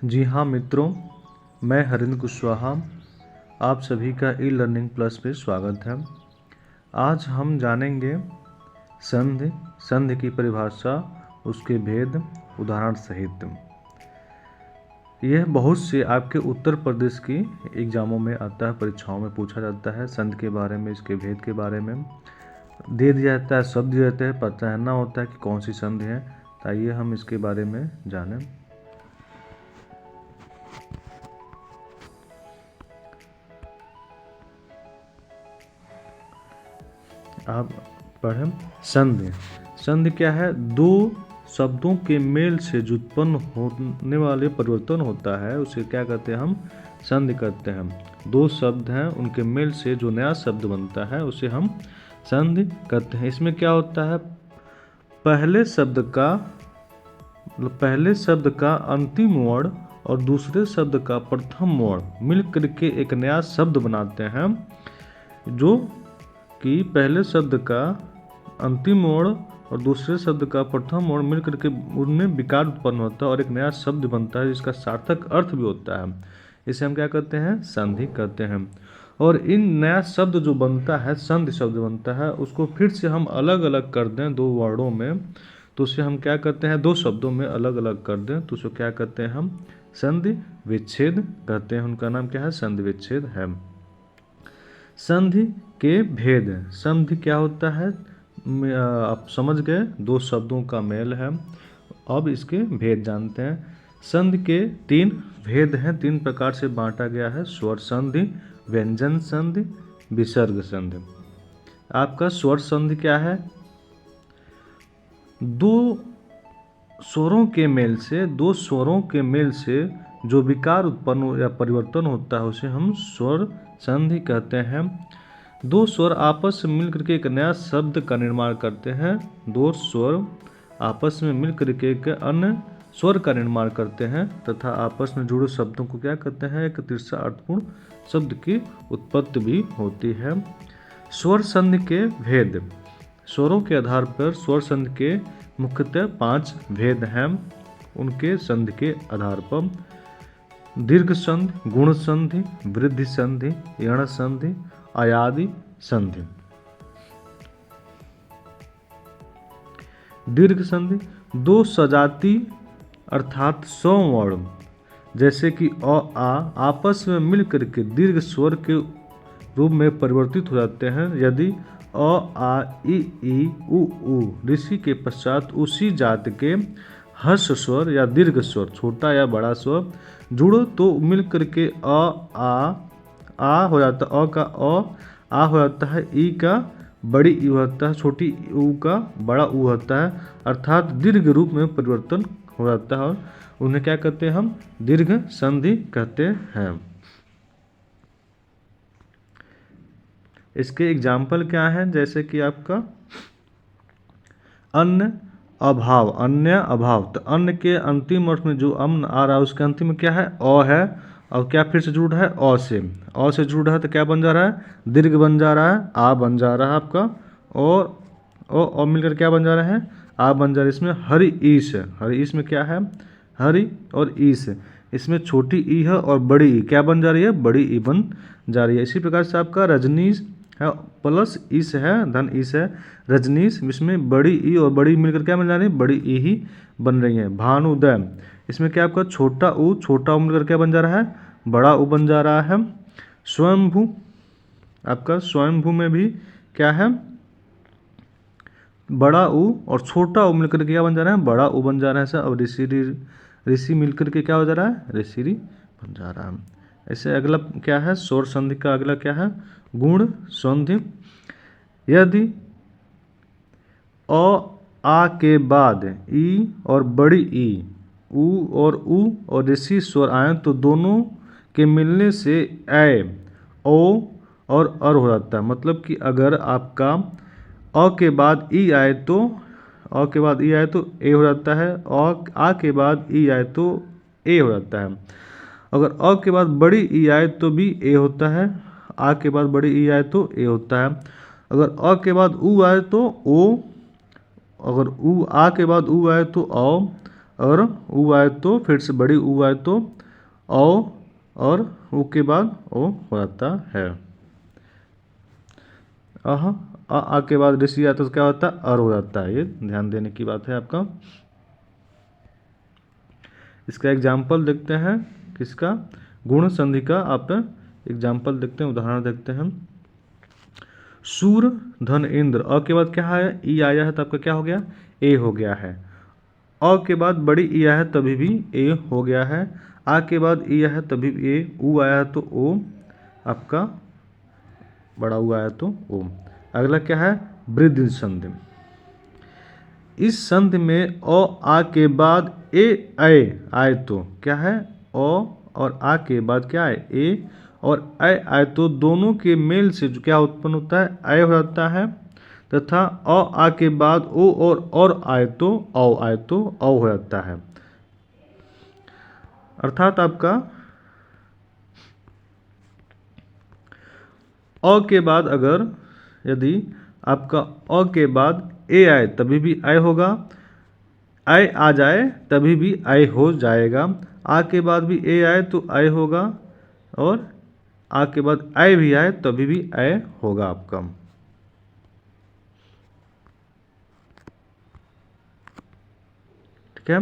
जी हाँ मित्रों, मैं हरिंद्र कुशवाहा आप सभी का ई लर्निंग प्लस पे स्वागत है। आज हम जानेंगे संधि, संधि की परिभाषा, उसके भेद, उदाहरण सहित। यह बहुत से आपके उत्तर प्रदेश की एग्जामों में आता है, परीक्षाओं में पूछा जाता है। संधि के बारे में, इसके भेद के बारे में दे दिया जाता है, शब्द दिए जाते हैं, पहचानना होता है कि कौन सी संधि है। तो आइए हम इसके बारे में जानें। आप पढ़ें। संधि, संधि क्या है? दो शब्दों के मेल से जो उत्पन्न होने वाले परिवर्तन होता है उसे क्या कहते हैं? हम संधि कहते हैं। दो शब्द हैं, उनके मेल से जो नया शब्द बनता है उसे हम संधि कहते हैं। इसमें क्या होता है? पहले शब्द का अंतिम वर्ण और दूसरे शब्द का प्रथम वर्ण मिल करके एक नया शब्द बनाते हैं, जो कि पहले शब्द का अंतिम वर्ण और दूसरे शब्द का प्रथम वर्ण मिलकर के उनमें विकार उत्पन्न होता है और एक नया शब्द बनता है जिसका सार्थक अर्थ भी होता है। इसे हम क्या कहते हैं? संधि कहते हैं। और इन नया शब्द जो बनता है, संधि शब्द बनता है, उसको फिर से हम अलग अलग कर दें दो वर्णों में, तो उसे हम क्या कहते हैं? दो शब्दों में अलग अलग कर दें तो उसे क्या कहते हैं? हम संधि विच्छेद कहते हैं। उनका नाम क्या है? संधि विच्छेद है। संधि के भेद। संधि क्या होता है? आप समझ गए, दो शब्दों का मेल है। अब इसके भेद जानते हैं। संधि के तीन भेद हैं, तीन प्रकार से बांटा गया है। स्वर संधि, व्यंजन संधि, विसर्ग संधि। आपका स्वर संधि क्या है? दो स्वरों के मेल से जो विकार उत्पन्न या परिवर्तन होता है उसे हम स्वर संधि कहते हैं। दो स्वर आपस में मिलकर के एक नया शब्द का निर्माण करते हैं। दो स्वर आपस में मिलकर के एक अन्य स्वर का निर्माण करते हैं तथा आपस में जुड़े शब्दों को क्या कहते हैं? एक तीसरा अर्थपूर्ण शब्द की उत्पत्ति भी होती है। स्वर संधि के भेद। स्वरों के आधार पर स्वर संधि के मुख्यतः 5 भेद हैं। उनके संधि के आधार पर दीर्घ संधि, गुण संधि, वृद्धि संधि, यण संधि, आयादि संधि। दीर्घ संधि, दो सजाती अर्थात स्ववर्ण जैसे कि अ आ आपस में मिलकर के दीर्घ स्वर के रूप में परिवर्तित हो जाते हैं। यदि अ आ ई उ ऋषि के पश्चात उसी जात के हर्ष स्वर या दीर्घ स्वर, छोटा या बड़ा स्वर जुड़ो तो मिलकर के आ हो जाता है। अ का आ हो जाता है। ई का बड़ी ई होता है, छोटी ऊ का बड़ा ऊ होता है, अर्थात दीर्घ रूप में परिवर्तन हो जाता है और उन्हें क्या कहते हैं? हम दीर्घ संधि कहते हैं। इसके एग्जाम्पल क्या हैं? जैसे कि आपका अन्य अभाव, अन्य अभाव। तो अन्य के अंतिम अर्थ में जो अम्न आ रहा है उसके अंतिम में क्या है? अ है। और क्या फिर से जुड़ रहा है? अ से जुड़ रहा है तो क्या बन जा रहा है? दीर्घ बन जा रहा है, आ बन जा रहा है आपका। और मिलकर क्या बन जा रहा है? आ बन जा रहा है। इसमें हरि ईश है। हरि ईश में क्या है? हरि और ईश है। इसमें छोटी ई है और बड़ी ई क्या बन जा रही है? बड़ी ई बन जा रही है। इसी प्रकार से आपका रजनीश है, प्लस ईश है, धन ईश है, रजनीश। इसमें बड़ी ई और बड़ी मिलकर क्या बन जा रही है? बड़ी ई ही बन रही है। भानुदय, इसमें क्या आपका छोटा ऊ मिलकर क्या बन जा रहा है? बड़ा ऊ बन जा रहा है। स्वयंभू, आपका स्वयंभू में भी क्या है? बड़ा ऊ और छोटा ऊ मिलकर के क्या बन जा रहा है? बड़ा ऊ बन जा रहा है सर। और ऋषि मिलकर के क्या हो जा रहा है? ऋषि बन जा रहा है। ऐसे अगला क्या है? स्वर संधि का अगला क्या है? गुण संधि। यदि अ आ के बाद ई और बड़ी ई, ऊ और ऋषि स्वर आए तो दोनों के मिलने से ए, ओ और अर हो जाता है। मतलब कि अगर आपका अ के बाद ई आए तो ए हो जाता है, और आ के बाद ई आए तो ए हो जाता है। अगर अ के बाद बड़ी ई आए तो भी ए होता है, आ के बाद बड़ी ई आए तो ए होता है। अगर अ के बाद ऊ आए तो ओ, अगर ऊ आ के बाद ऊ आए तो औ, और ऊ आए तो फिर से बड़ी ऊ आए तो औ, और ऊ के बाद ओ हो जाता है। आ के बाद ऋषि आता है तो क्या होता है, अर हो जाता है। ये ध्यान देने की बात है आपका। इसका एग्जाम्पल देखते हैं, किसका, गुण संधि का आप एग्जाम्पल देखते हैं, उदाहरण देखते हैं। सूर धन इंद्र, अ के बाद क्या है, ई आया है तो आपका क्या हो गया, ए हो गया है। अ के बाद बड़ी ई आया है तभी भी ए हो गया है। आ के बाद ई आया है तभी भी ए, ऊ आया है तो ओ, आपका बड़ा ऊ आया तो ओ। अगला क्या है, वृद्धि संधि। इस संधि में अ आ के बाद ए आए तो क्या है, अ और आ के बाद क्या है, ए, और आए तो दोनों के मेल से जो क्या उत्पन्न होता है, आय हो जाता है। तथा अ आ के बाद ओ और आए तो औ आए तो औ हो जाता है। अर्थात आपका अ के बाद अगर यदि आपका अ के बाद ए आए तभी भी आय होगा, आय आ जाए तभी भी आय हो जाएगा, आ के बाद भी ए आए तो आय होगा, और आ के बाद आय भी आए तभी भी आय होगा आपका। ठीक है।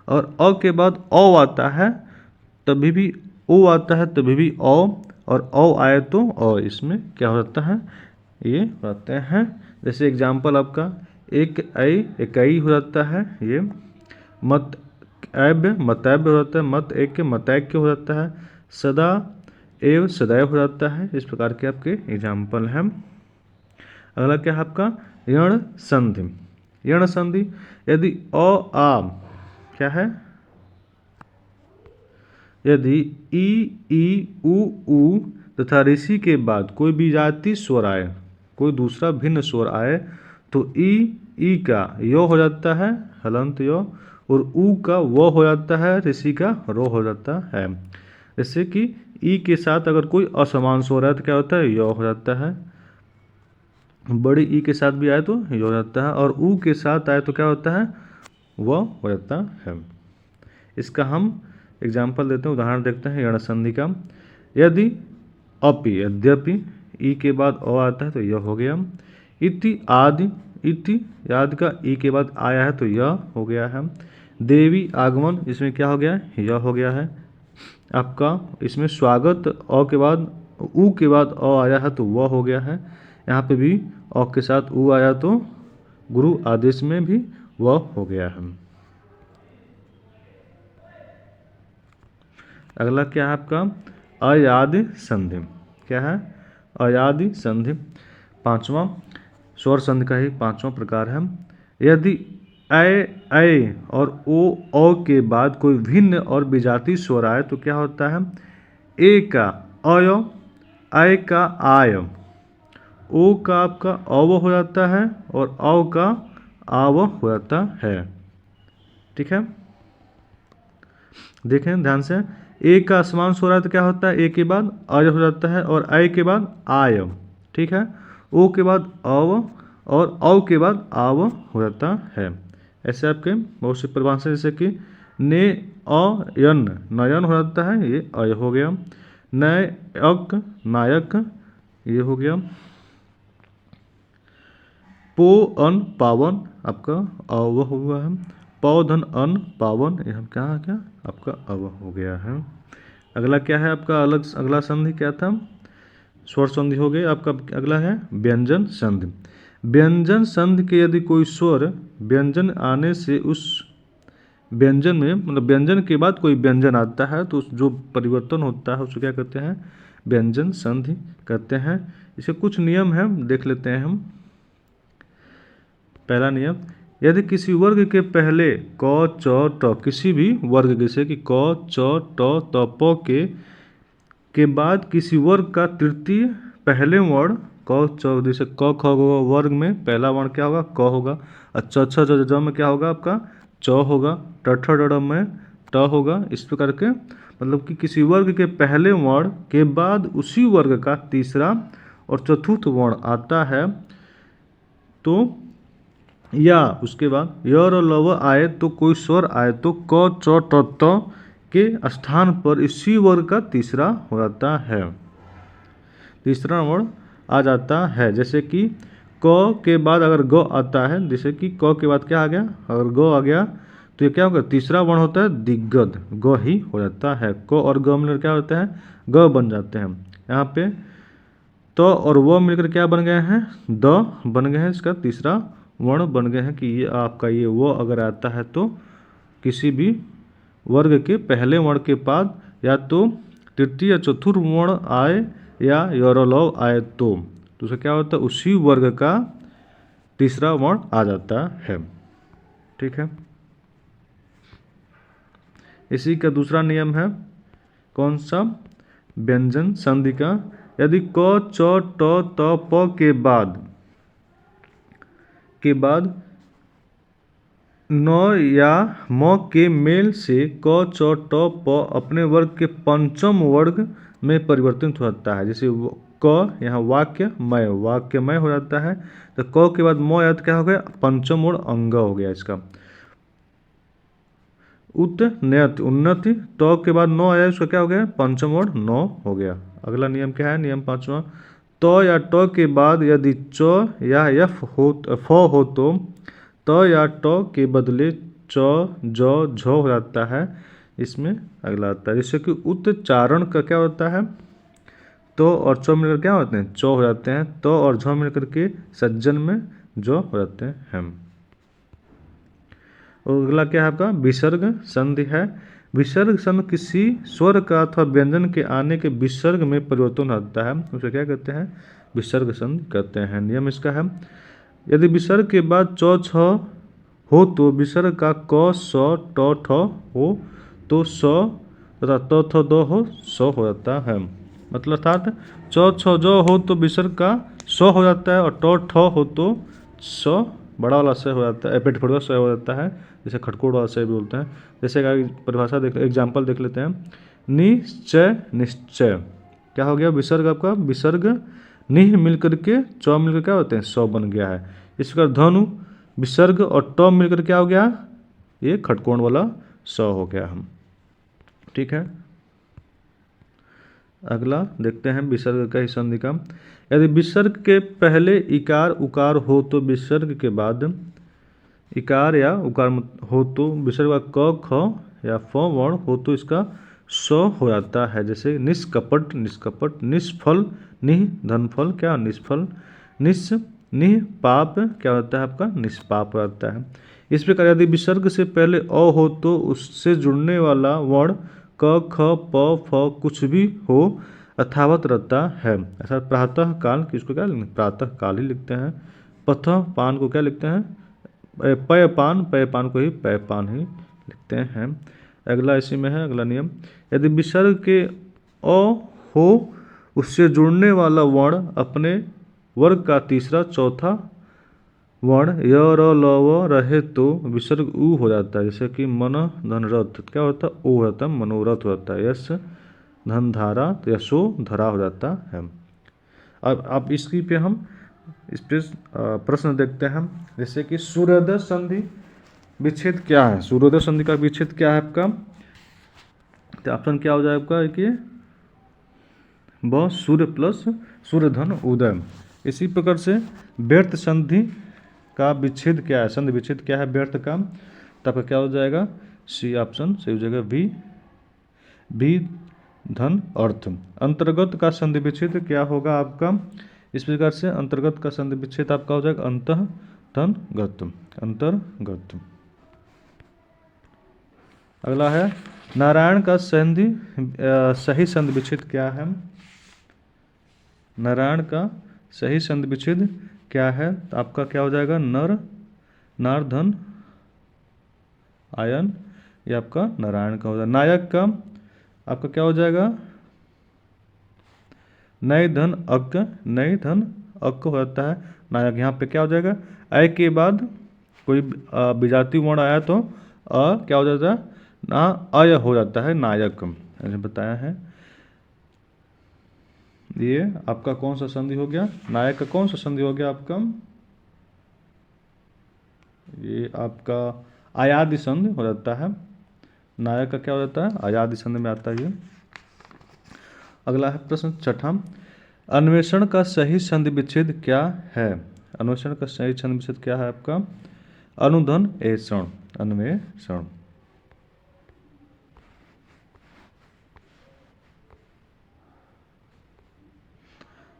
और अ के बाद औ आता है तभी भी ओ आता है तभी भी औ, और औ आए तो औ, इसमें क्या हो जाता है, ये होते हैं। जैसे एग्जाम्पल आपका एक इकाई हो जाता है, ये मत मतैब हो जाता है, मत एक के मतैक्य हो जाता है, सदा एव सदैव हो जाता है। इस प्रकार के आपके एग्जाम्पल हैं। अगला क्या है आपका, यण संधि। यण संधि, यदि अ आ क्या है, यदि ई ऊ तथा ऋषि के बाद कोई विजातीय स्वर आए, कोई दूसरा भिन्न स्वर आए, तो ई का यो हो जाता है, हलंत यो, और ऊ का वो हो जाता है, ऋषि का रो हो जाता है। जैसे कि ई के साथ अगर कोई असमान स्वर है तो क्या होता है, यो हो जाता है। बड़ी ई के साथ भी आए तो यो हो जाता है, और ऊ के साथ आए तो क्या होता है, वह हो जाता है। इसका हम एग्जाम्पल देते हैं, उदाहरण देखते हैं यण संधि का। यदि अपि यद्यपि ई के बाद अ आता है तो यह हो गया। इति आदि, इति याद का ई के बाद आया है तो यह हो गया है। देवी आगमन, इसमें क्या हो गया है, यह हो गया है आपका। इसमें स्वागत, अ के बाद ऊ के बाद अ आया है तो वह हो गया है। यहाँ पे भी अ के साथ ऊ आया तो गुरु आदेश में भी वह हो गया है। अगला क्या है आपका, अयादि संधि। क्या है, अयादि संधि पांचवा, स्वर संधि का ही पांचवा प्रकार है। यदि ऐ और ओ के बाद कोई भिन्न और विजातीय स्वर आए तो क्या होता है, ए का अय, ऐ का आय, ओ का आपका अव हो जाता है, और औ का आव हो जाता है। ठीक है, देखें ध्यान से, ए का असमान स्वर है तो क्या होता है, ए के बाद अय हो जाता है, और ऐ के बाद आय। ठीक है, ओ के बाद अव, और औ के बाद आव हो जाता है। ऐसे आपके बहुत से परिभाषा, जैसे कि ने अयन, नयन हो जाता है, ये अय हो गया। नयक, नायक, ये हो गया। पो अन पावन, आपका अव हुआ है। पौधन अन पावन, यह क्या आ गया, आपका अव हो गया है। अगला क्या है आपका, अगला संधि क्या था, स्वर संधि हो गई आपका। अगला है व्यंजन संधि। व्यंजन संधि के यदि कोई स्वर व्यंजन आने से उस व्यंजन में, मतलब व्यंजन के बाद कोई व्यंजन आता है तो जो परिवर्तन होता है उसको क्या कहते हैं, व्यंजन संधि कहते हैं। इसके कुछ नियम हैं, देख लेते हैं हम। पहला नियम, यदि किसी वर्ग के पहले क च ट, किसी भी वर्ग जैसे कि क च ट त प के बाद किसी वर्ग का तृतीय पहले वर्ण क च, जैसे क ख ग वर्ग में पहला वर्ण क्या होगा, क होगा, और च छ ज ज में क्या होगा आपका, च होगा, ट ठ ड ड में ट होगा। इस प्रकार के, मतलब कि किसी वर्ग के पहले वर्ण के बाद उसी वर्ग का तीसरा और चतुर्थ वर्ण आता है तो या उसके बाद य और लव आए तो कोई स्वर आए तो क च ट त के स्थान पर इसी वर्ग का तीसरा हो जाता है, तीसरा वर्ण आ जाता है। जैसे कि क के बाद अगर ग आता है, जैसे कि क के बाद क्या आ गया, अगर ग आ गया तो ये क्या होगा, तीसरा वर्ण होता है दिग्गद, ग ही हो जाता है। क और ग मिलकर क्या होता है, ग बन जाते हैं। यहाँ पे तो और वो मिलकर क्या बन गए हैं, द बन गए हैं, इसका तीसरा वर्ण बन गए हैं कि ये आपका ये वो अगर आता है तो किसी भी वर्ग के पहले वर्ण के बाद या तो तृतीय चतुर्थ वर्ण आए या योरलव आए तो उसे क्या होता है, उसी वर्ग का तीसरा वर्ण आ जाता है। ठीक है, इसी का दूसरा नियम है कौन सा, व्यंजन संधि का। यदि क च ट त प के बाद न या म के मेल से क च ट प अपने वर्ग के पंचम वर्ग में परिवर्तित होता है। जैसे क यहाँ वाक्यमय हो जाता है, तो क के बाद म या तो क्या हो गया, पंचम वर्ण अंग हो गया इसका। उन्नति उन्नति तो के बाद नौ आया, उसका क्या हो गया, पंचम वर्ण नौ हो गया। अगला नियम क्या है, नियम पांचवा, तो या ट के बाद यदि च या यफ हो फ हो तो त या ट के बदले च ज झ हो जाता है। इसमें अगला आता है जैसे कि उच्चारण का क्या होता है, तो और च मिलकर क्या होते हैं, चौ हो जाते हैं। तो और झ मिलकर के सज्जन में जो हो जाते हैं। और अगला क्या है आपका, विसर्ग संधि है। विसर्ग संधि किसी स्वर का अथवा व्यंजन के आने के विसर्ग में परिवर्तन होता है, उसे क्या कहते हैं, विसर्ग संधि कहते हैं। नियम इसका है, यदि विसर्ग के बाद च छ हो तो विसर्ग का क स ट ठ हो तो स तथा त थ द हो स हो जाता है। मतलब अर्थात च छ ज हो तो विसर्ग का स हो जाता है और ट ठ हो तो स बड़ा वाला स हो जाता है, पेट फड़ुआ स हो जाता है, जैसे खटकोड़ वाला स भी बोलते हैं। जैसे परिभाषा देख, एग्जाम्पल देख लेते हैं। निश्चय निश्चय क्या हो गया, विसर्ग आपका विसर्ग निह मिलकर के च मिलकर क्या होते हैं, स बन गया है। इस प्रकार धनु विसर्ग और ट मिलकर क्या हो गया, ये खटकोण वाला स हो गया हम। ठीक है, अगला देखते हैं विसर्ग का ही संधि का। यदि विसर्ग के पहले इकार उकार हो तो विसर्ग के बाद इकार या उकार हो तो विसर्ग का क ख या फ वर्ण हो तो इसका स हो जाता है। जैसे निष्कपट निष्कपट, निष्फल निह धनफल क्या निष्फल, निह पाप क्या होता है आपका, निष्पाप होता है। इस प्रकार यदि विसर्ग से पहले अ हो तो उससे जुड़ने वाला वर्ण क ख प फ कुछ भी हो अथावत रहता है। ऐसा प्रातः काल किसको क्या लिखते हैं, प्रातः काल ही लिखते हैं। पथ पान को क्या लिखते हैं, पय पान को ही पय पान ही लिखते हैं। अगला इसी में है अगला नियम, यदि विसर्ग के अ हो उससे जुड़ने वाला वर्ण अपने वर्ग का तीसरा चौथा वर्ण य र ल व रहे तो विसर्ग उ हो जाता है। जैसे कि मन धन रथ क्या होता है, ओ होता है, मनोरथ होता है। यश धन धारा तो यशो धरा हो जाता है। अब इसकी पे हम इस पे प्रश्न देखते हैं। जैसे कि सूर्योदय संधि विच्छेद क्या है, सूर्योदय संधि का विच्छेद क्या है आपका, तो ऑप्शन क्या हो जाएगा आपका कि ब सूर्य प्लस सूर्य धन उदय। इसी प्रकार से व्यर्थ संधि का विच्छेद क्या है, संधि विच्छेद क्या है व्यर्थ का, तब क्या हो जाएगा, सी ऑप्शन सही हो जाएगा, बी धन अर्थ। अंतर्गत का संधि विच्छेद क्या होगा आपका, इस प्रकार से अंतर्गत का संधि विच्छेद आपका हो जाएगा अंतः धन गत, अंतर्गत। अगला है नारायण का संधि सही संधि विच्छेद क्या है, नारायण का सही संधि विच्छेद क्या है, तो आपका क्या हो जाएगा, नार धन आयन, ये आपका नारायण का हो जाएगा। नायक का आपका क्या हो जाएगा, नय धन अक हो जाता है नायक। यहाँ पे क्या हो जाएगा, अय के बाद कोई विजाति वर्ण आया तो क्या हो जाता है ना, अय हो जाता है नायक, मैंने बताया है। ये आपका कौन सा संधि हो गया, नायक का कौन सा संधि हो गया आपका, ये आपका आयादी संधि हो जाता है। नायक का क्या हो जाता है, आयादी संधि में आता है ये। अगला है प्रश्न छठा, अन्वेषण का सही संधि विच्छेद क्या है? अन्वेषण का सही संधि विच्छेद क्या है आपका? अनुधन ऐषण, अन्वेषण।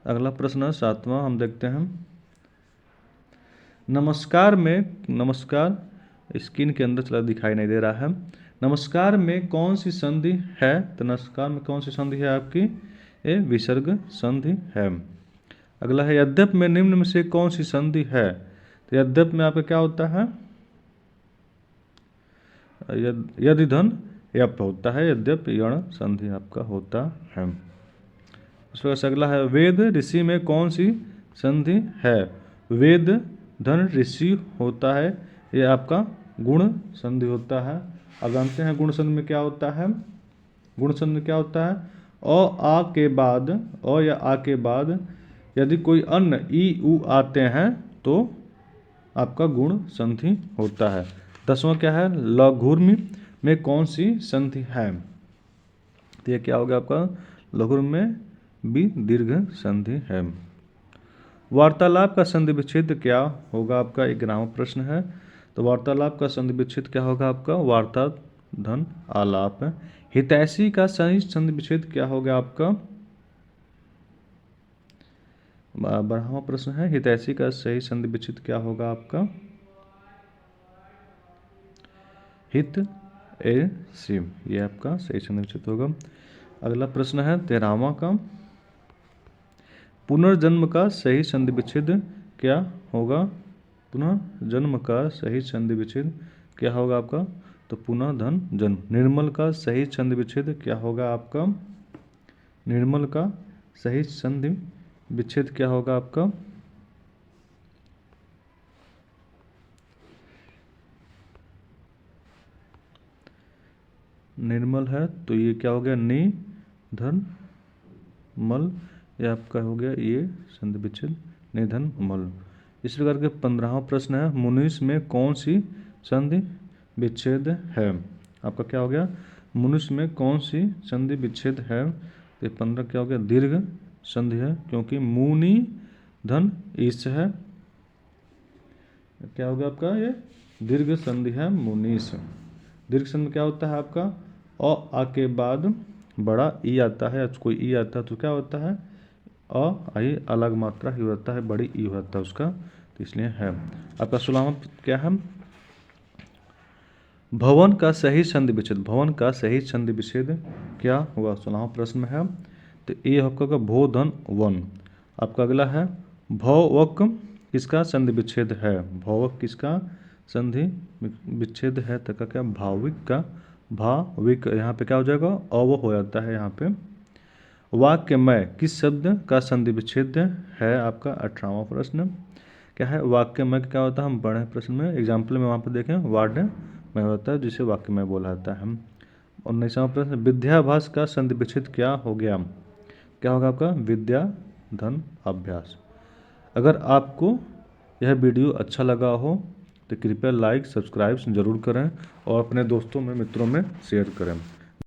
अगला प्रश्न सातवां हम देखते हैं, नमस्कार में, नमस्कार स्क्रीन के अंदर चला दिखाई नहीं दे रहा है, नमस्कार में कौन सी संधि है? तो नमस्कार में कौन सी संधि है आपकी? ये विसर्ग संधि है। अगला है, यद्यप में निम्न में से कौन सी संधि है? तो यद्यप में आपका क्या होता है? यदि धन यप होता है, यद्यप यण संधि आपका होता है। उसके बाद अगला है, वेद ऋषि में कौन सी संधि है? वेद धन ऋषि होता है, ये आपका गुण संधि होता है। अब जानते हैं गुण संधि में क्या होता है? गुण संधि में क्या होता है? आ के बाद, अ या आ के बाद यदि कोई अन्य ई उ आते हैं तो आपका गुण संधि होता है। 10वां क्या है, लघुर्मी में कौन सी संधि है? तो ये क्या होगा आपका? लघुर्मी में भी दीर्घ संधि है। वार्तालाप का संधि विच्छेद क्या होगा आपका? एक 11वां प्रश्न है। तो वार्तालाप का संधि विच्छेद क्या होगा आपका? वार्ता धन आलाप। हितैषी का सही संधि विच्छेद क्या होगा आपका? 12वां प्रश्न है, हितैषी का सही संधि विच्छेद क्या होगा आपका? हित ए सी, ये आपका सही संधि विच्छेद होगा। अगला प्रश्न है 13वां का, पुनर्जन्म का सही संधि विच्छेद क्या होगा? पुनर्जन्म का सही संधि विच्छेद क्या होगा आपका? तो पुनः धन जन्म। निर्मल का सही संधि विच्छेद क्या होगा आपका? निर्मल का सही संधि विच्छेद क्या होगा आपका? निर्मल है तो ये क्या हो गया? नि धन मल, ये आपका हो गया ये संधि विच्छेद निधन मल। इस प्रकार के 15वां प्रश्न है, मुनीस में कौन सी संधि विच्छेद है? आपका क्या हो गया? मुनीस में कौन सी संधि विच्छेद है? तो 15 क्या हो गया? दीर्घ संधि है, क्योंकि मुनि धन ईश है। क्या हो गया आपका? ये दीर्घ संधि है मुनीस। दीर्घ संधि क्या होता है आपका? आ के बाद बड़ा ई आता है, कोई ई आता है तो क्या होता है? आई अलग मात्रा ही होता है, बड़ी ई होता है उसका, तो इसलिए है। आपका 16वां क्या है? भवन का सही संधि विच्छेद, भवन का सही संधि विच्छेद क्या हुआ? 16वां प्रश्न में है। तो ये आपका भो धन वन। आपका अगला है, भौवक किसका संधि विच्छेद है? भौवक किसका संधि विच्छेद है? तक क्या? भाविक का। भाविक यहाँ पे क्या हो जाएगा? अव हो जाता है यहाँ पे। वाक्यमय किस शब्द का संधि विच्छेद है? आपका 18वां प्रश्न क्या है? वाक्यमय क्या होता है? हम पढ़े प्रश्न में, एग्जाम्पल में वहाँ पर देखें, वार्ड में होता है जिसे वाक्यमय बोला जाता है। 19वां प्रश्न, विद्याभ्यास का संधि विच्छेद क्या हो गया? क्या होगा आपका? विद्या धन अभ्यास। अगर आपको यह वीडियो अच्छा लगा हो तो कृपया लाइक सब्सक्राइब जरूर करें और अपने दोस्तों में मित्रों में शेयर करें।